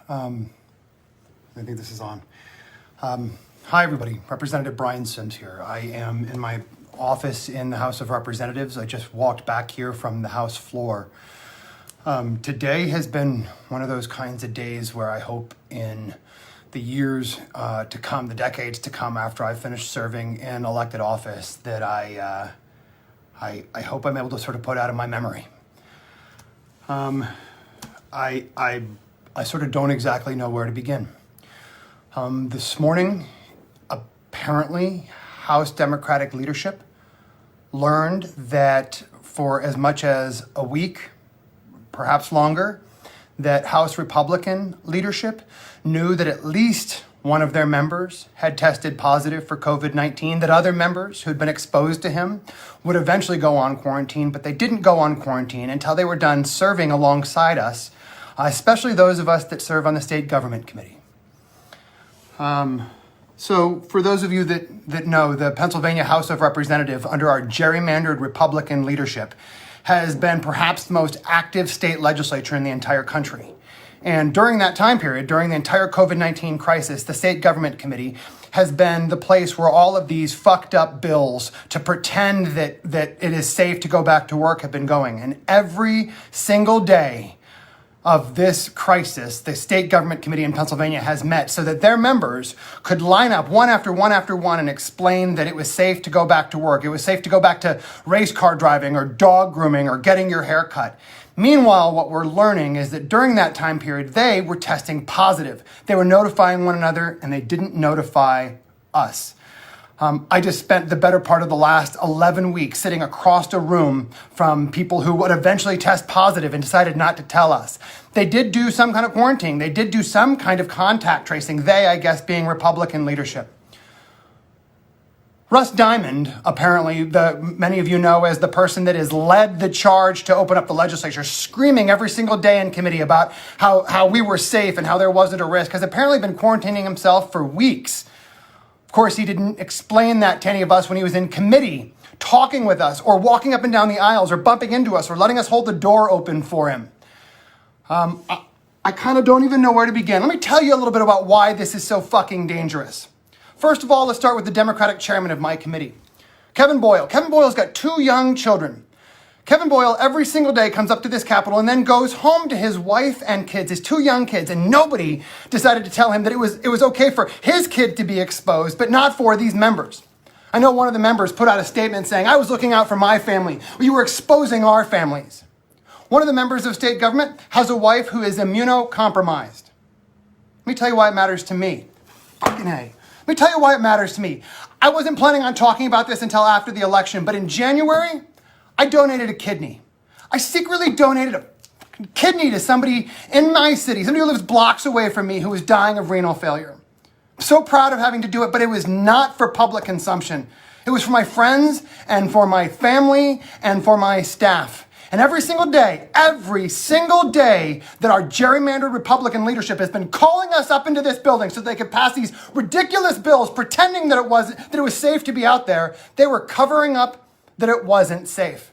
I think this is on. Hi, everybody. Representative Brian Sims here. I am in my office in the House of Representatives. I just walked back here from the House floor. Today has been one of those kinds of days where I hope in the years to come, the decades to come after I finish serving in elected office, that I hope I'm able to sort of put out of my memory. I sort of don't exactly know where to begin. This morning, apparently, House Democratic leadership learned that for as much as a week, perhaps longer, that House Republican leadership knew that at least one of their members had tested positive for COVID-19, that other members who'd been exposed to him would eventually go on quarantine, but they didn't go on quarantine until they were done serving alongside us, especially those of us that serve on the State Government Committee. So for those of you that know, the Pennsylvania House of Representatives under our gerrymandered Republican leadership has been perhaps the most active state legislature in the entire country. And during that time period, during the entire COVID-19 crisis, the State Government Committee has been the place where all of these fucked up bills to pretend that it is safe to go back to work have been going. And every single day of this crisis, the State Government Committee in Pennsylvania has met so that their members could line up one after one after one and explain that it was safe to go back to work. It was safe to go back to race car driving or dog grooming or getting your hair cut. Meanwhile, what we're learning is that during that time period, they were testing positive. They were notifying one another and they didn't notify us. I just spent the better part of the last 11 weeks sitting across a room from people who would eventually test positive and decided not to tell us. They did do some kind of quarantine. They did do some kind of contact tracing. They, I guess, being Republican leadership. Russ Diamond, apparently, many of you know as the person that has led the charge to open up the legislature, screaming every single day in committee about how we were safe and how there wasn't a risk, has apparently been quarantining himself for weeks. Of course, he didn't explain that to any of us when he was in committee, talking with us, or walking up and down the aisles, or bumping into us, or letting us hold the door open for him. I kind of don't even know where to begin. Let me tell you a little bit about why this is so fucking dangerous. First of all, let's start with the Democratic chairman of my committee, Kevin Boyle. Kevin Boyle's got 2 young children. Kevin Boyle every single day comes up to this Capitol and then goes home to his wife and kids, his 2 young kids, and nobody decided to tell him that it was okay for his kid to be exposed, but not for these members. I know one of the members put out a statement saying, "I was looking out for my family. Well, you were exposing our families." One of the members of state government has a wife who is immunocompromised. Let me tell you why it matters to me. Fucking A. Let me tell you why it matters to me. I wasn't planning on talking about this until after the election, but in January, I donated a kidney. I secretly donated a kidney to somebody in my city, somebody who lives blocks away from me who was dying of renal failure. I'm so proud of having to do it, but it was not for public consumption. It was for my friends and for my family and for my staff. And every single day that our gerrymandered Republican leadership has been calling us up into this building so they could pass these ridiculous bills pretending that it was safe to be out there, they were covering up that it wasn't safe.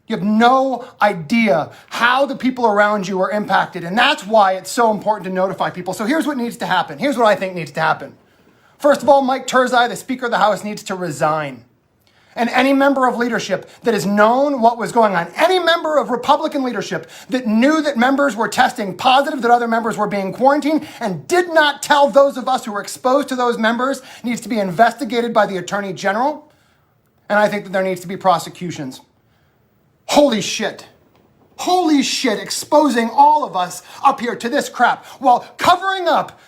You have no idea how the people around you are impacted, and that's why it's so important to notify people. So here's what needs to happen. Here's what I think needs to happen. First of all, Mike Turzai, the Speaker of the House, needs to resign. And any member of leadership that has known what was going on, any member of Republican leadership that knew that members were testing positive, that other members were being quarantined, and did not tell those of us who were exposed to those members, needs to be investigated by the Attorney General. And I think that there needs to be prosecutions. Holy shit, exposing all of us up here to this crap while covering up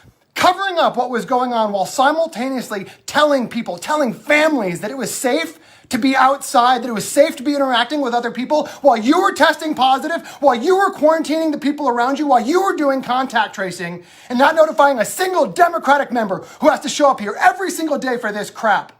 what was going on, while simultaneously telling families that it was safe to be outside, that it was safe to be interacting with other people, while you were testing positive, while you were quarantining the people around you, while you were doing contact tracing, and not notifying a single Democratic member who has to show up here every single day for this crap.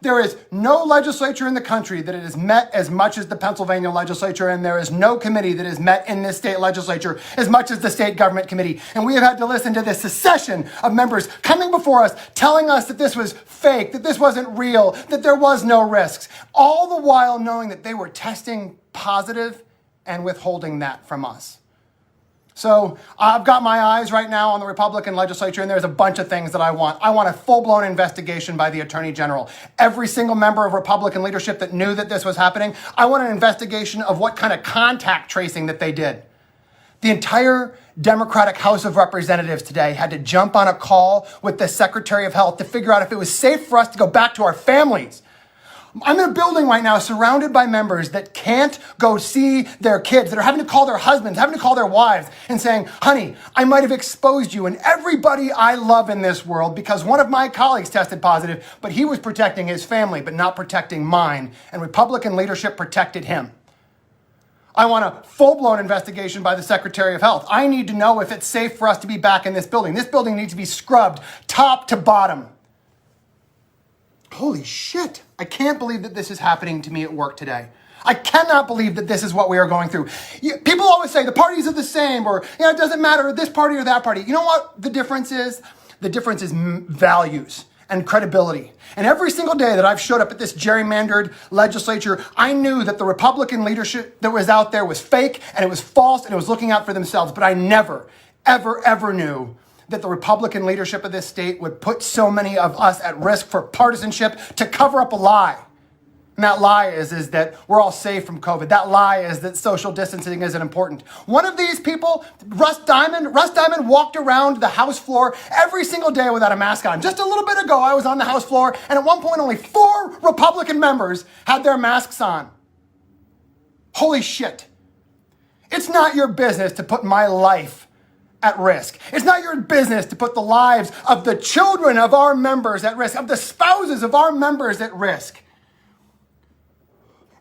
There is no legislature in the country that it has met as much as the Pennsylvania legislature, and there is no committee that has met in this state legislature as much as the State Government Committee. And we have had to listen to this succession of members coming before us, telling us that this was fake, that this wasn't real, that there was no risks, all the while knowing that they were testing positive and withholding that from us. So I've got my eyes right now on the Republican legislature, and there's a bunch of things that I want. I want a full-blown investigation by the Attorney General. Every single member of Republican leadership that knew that this was happening, I want an investigation of what kind of contact tracing that they did. The entire Democratic House of Representatives today had to jump on a call with the Secretary of Health to figure out if it was safe for us to go back to our families. I'm in a building right now surrounded by members that can't go see their kids, that are having to call their husbands, having to call their wives and saying, honey, I might have exposed you and everybody I love in this world because one of my colleagues tested positive, but he was protecting his family, but not protecting mine. And Republican leadership protected him. I want a full-blown investigation by the Secretary of Health. I need to know if it's safe for us to be back in this building. This building needs to be scrubbed top to bottom. Holy shit. I can't believe that this is happening to me at work today. I cannot believe that this is what we are going through. People always say the parties are the same or it doesn't matter this party or that party. You know what the difference is? The difference is values and credibility. And every single day that I've showed up at this gerrymandered legislature, I knew that the Republican leadership that was out there was fake and it was false and it was looking out for themselves. But I never, ever knew that the Republican leadership of this state would put so many of us at risk for partisanship to cover up a lie. And that lie is that we're all safe from COVID. That lie is that social distancing isn't important. One of these people, Russ Diamond walked around the House floor every single day without a mask on. Just a little bit ago, I was on the House floor, and at one point, only 4 Republican members had their masks on. Holy shit. It's not your business to put my life at risk. It's not your business to put the lives of the children of our members at risk, of the spouses of our members at risk.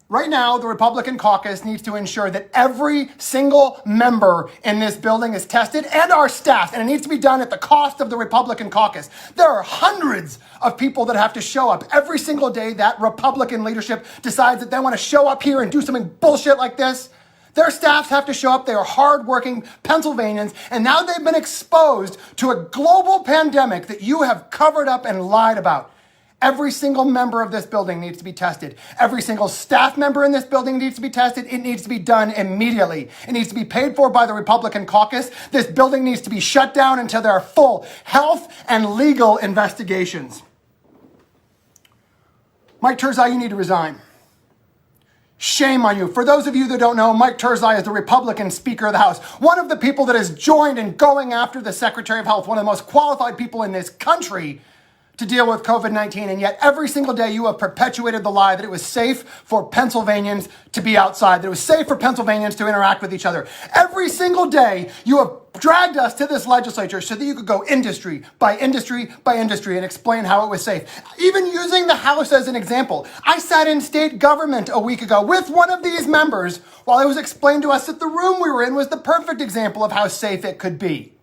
Right now, the Republican caucus needs to ensure that every single member in this building is tested and our staff, and it needs to be done at the cost of the Republican caucus. There are hundreds of people that have to show up every single day that Republican leadership decides that they want to show up here and do something bullshit like this. Their staffs have to show up. They are hardworking Pennsylvanians, and now they've been exposed to a global pandemic that you have covered up and lied about. Every single member of this building needs to be tested. Every single staff member in this building needs to be tested. It needs to be done immediately. It needs to be paid for by the Republican caucus. This building needs to be shut down until there are full health and legal investigations. Mike Turzai, you need to resign. Shame on you. For those of you that don't know, Mike Turzai is the Republican Speaker of the House, one of the people that has joined in going after the Secretary of Health, one of the most qualified people in this country to deal with COVID-19, and yet every single day you have perpetuated the lie that it was safe for Pennsylvanians to be outside, that it was safe for Pennsylvanians to interact with each other. Every single day you have dragged us to this legislature so that you could go industry by industry by industry and explain how it was safe. Even using the House as an example. I sat in state government a week ago with one of these members while it was explained to us that the room we were in was the perfect example of how safe it could be.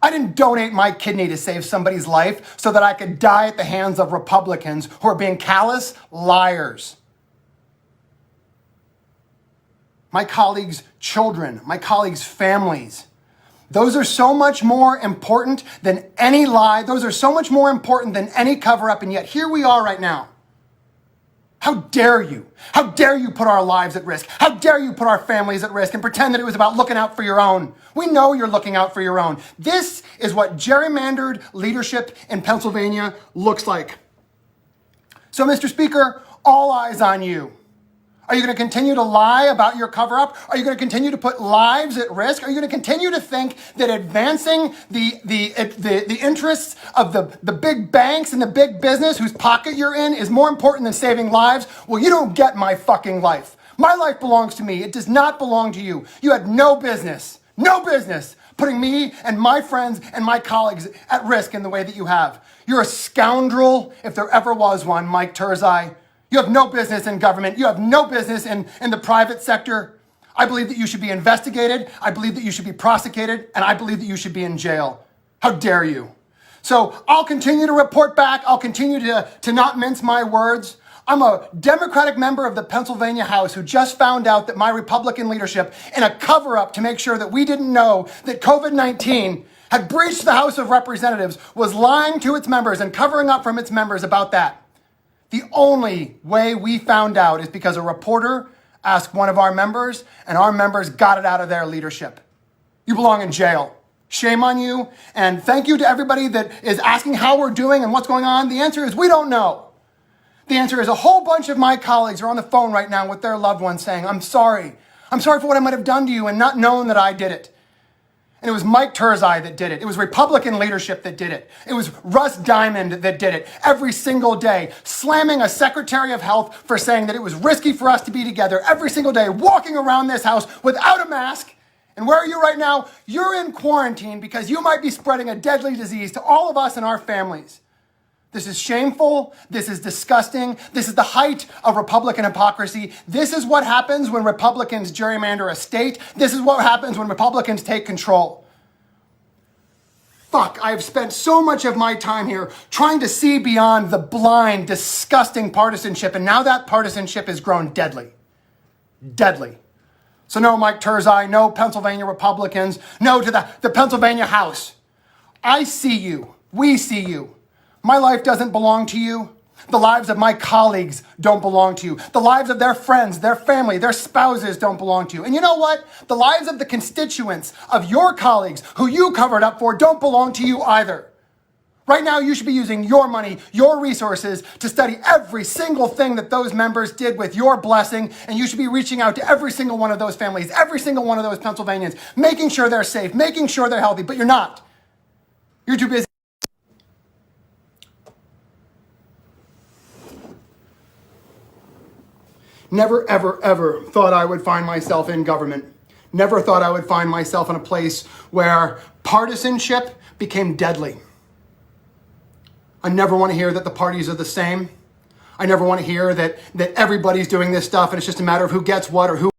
I didn't donate my kidney to save somebody's life so that I could die at the hands of Republicans who are being callous liars. My colleagues' children, my colleagues' families, those are so much more important than any lie. Those are so much more important than any cover-up, and yet here we are right now. How dare you? How dare you put our lives at risk? How dare you put our families at risk and pretend that it was about looking out for your own? We know you're looking out for your own. This is what gerrymandered leadership in Pennsylvania looks like. So, Mr. Speaker, all eyes on you. Are you going to continue to lie about your cover-up? Are you going to continue to put lives at risk? Are you going to continue to think that advancing the interests of the big banks and the big business whose pocket you're in is more important than saving lives? Well, you don't get my fucking life. My life belongs to me. It does not belong to you. You had no business putting me and my friends and my colleagues at risk in the way that you have. You're a scoundrel, if there ever was one, Mike Turzai. You have no business in government. You have no business in the private sector. I believe that you should be investigated. I believe that you should be prosecuted. And I believe that you should be in jail. How dare you? So I'll continue to report back. I'll continue to not mince my words. I'm a Democratic member of the Pennsylvania House who just found out that my Republican leadership, in a cover-up to make sure that we didn't know that COVID-19 had breached the House of Representatives, was lying to its members and covering up from its members about that. The only way we found out is because a reporter Ask one of our members, and our members got it out of their leadership. You belong in jail. Shame on you. And thank you to everybody that is asking how we're doing and what's going on. The answer is we don't know. The answer is a whole bunch of my colleagues are on the phone right now with their loved ones saying, I'm sorry. I'm sorry for what I might have done to you and not known that I did it. And it was Mike Turzai that did it. It was Republican leadership that did it. It was Russ Diamond that did it every single day, slamming a Secretary of Health for saying that it was risky for us to be together every single day, walking around this house without a mask. And where are you right now? You're in quarantine because you might be spreading a deadly disease to all of us and our families. This is shameful. This is disgusting. This is the height of Republican hypocrisy. This is what happens when Republicans gerrymander a state. This is what happens when Republicans take control. Fuck, I've spent so much of my time here trying to see beyond the blind, disgusting partisanship, and now that partisanship has grown deadly. Deadly. So no Mike Turzai, no Pennsylvania Republicans, no to the Pennsylvania House. I see you. We see you. My life doesn't belong to you. The lives of my colleagues don't belong to you. The lives of their friends, their family, their spouses don't belong to you. And you know what? The lives of the constituents of your colleagues who you covered up for don't belong to you either. Right now, you should be using your money, your resources to study every single thing that those members did with your blessing. And you should be reaching out to every single one of those families, every single one of those Pennsylvanians, making sure they're safe, making sure they're healthy. But you're not. You're too busy. Never, ever, ever thought I would find myself in government. Never thought I would find myself in a place where partisanship became deadly. I never want to hear that the parties are the same. I never want to hear that everybody's doing this stuff and it's just a matter of who gets what or who